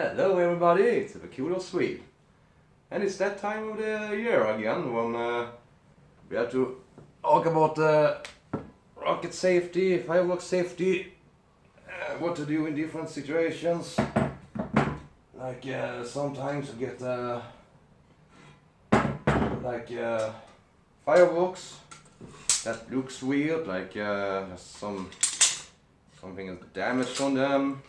Hello everybody, it's the Peculiar Swede. And it's that time of the year again when we have to talk about rocket safety, fireworks safety, what to do in different situations. Like sometimes you get fireworks that looks weird, like something is damaged on them.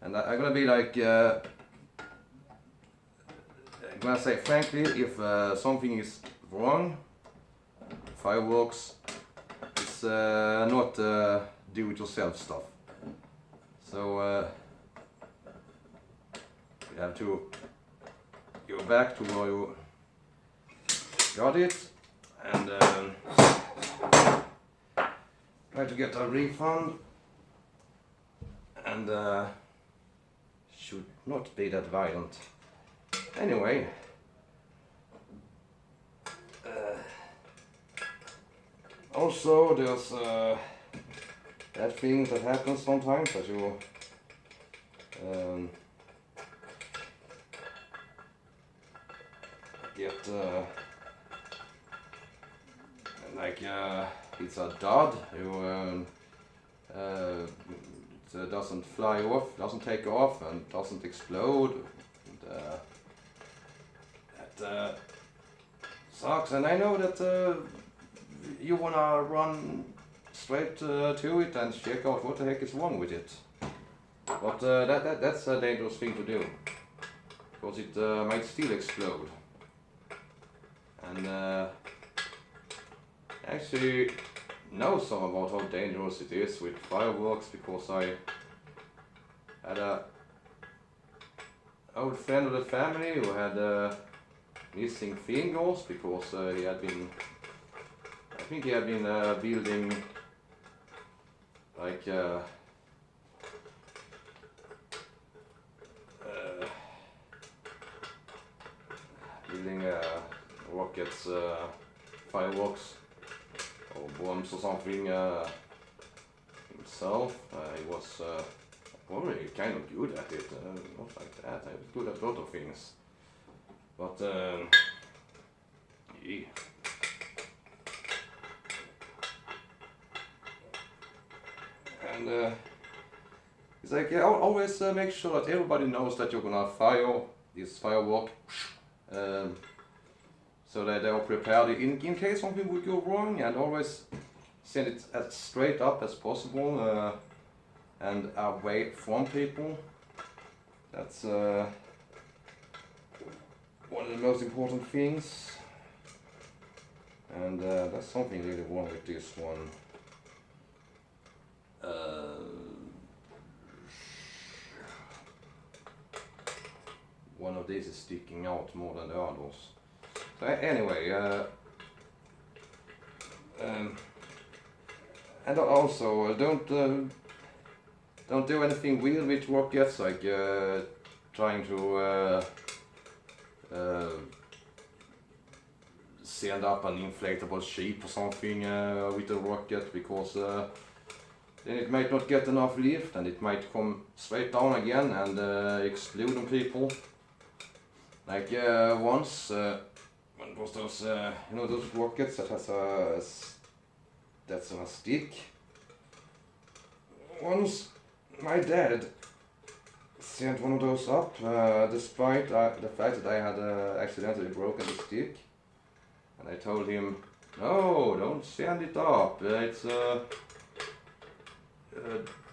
And I'm gonna be like, I'm gonna say frankly, if something is wrong, fireworks, it's not do-it-yourself stuff. So you have to go back to where you got it and try to get a refund. And should not be that violent. Anyway, also there's that thing that happens sometimes that you get it's a dud. It doesn't fly off, doesn't take off, and doesn't explode. And, that sucks. And I know that you wanna run straight to it and check out what the heck is wrong with it. But that's a dangerous thing to do, because it might still explode. And actually know some about how dangerous it is with fireworks, because I had a old friend of the family who had missing fingers because he had been, I think he had been building like building rockets, fireworks or bombs or something himself. He was probably kind of good at it, not like that, I was good at a lot of things. But yeah. And it's like, yeah, always make sure that everybody knows that you're gonna fire this firework, so that they are prepared in case something would go wrong, and always send it as straight up as possible and away from people. That's one of the most important things. And that's something really wrong with this one. One of these is sticking out more than the others. So anyway, and also don't do anything weird with rockets, like trying to send up an inflatable ship or something with the rocket, because then it might not get enough lift and it might come straight down again and explode on people. Like once, when it was those, those rockets that has that's on a stick. Once my dad sent one of those up, despite the fact that I had accidentally broken the stick. And I told him, no, don't send it up. It's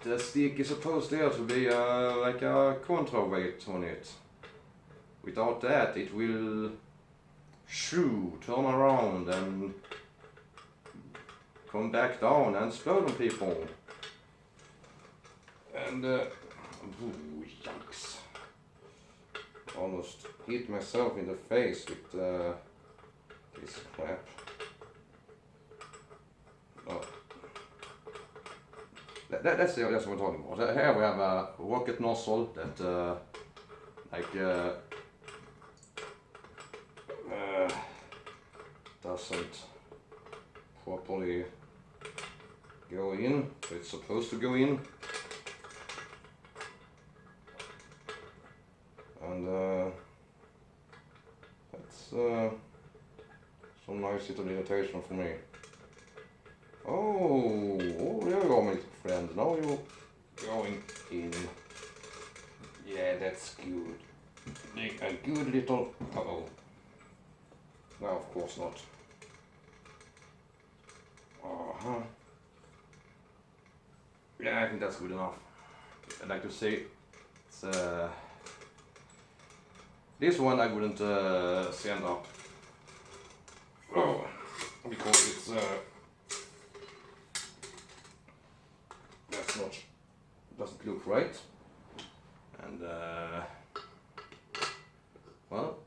the stick is supposed there to be like a counterweight on it. Without that, it will turn around and come back down and explode on people. And yikes! Almost hit myself in the face with this crap. Oh. That's what we're talking about. Here we have a rocket nozzle that doesn't properly go in, so it's supposed to go in. and that's some nice little irritation for me. Oh, there you go, my friend. Now you're going in. Yeah, that's good. A good little. Uh-oh. No, of course not. Uh-huh. Yeah, I think that's good enough. I'd like to say it's this one I wouldn't send up. Oh, because it's that's not, doesn't look right, and well,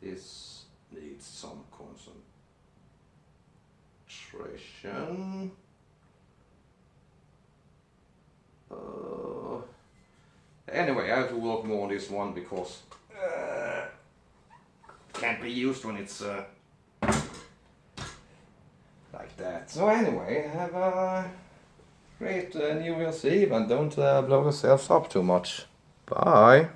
this needs some concentration. Anyway, I have to work more on this one because it can't be used when it's like that. So anyway, have a great New Year's Eve and don't blow yourselves up too much. Bye.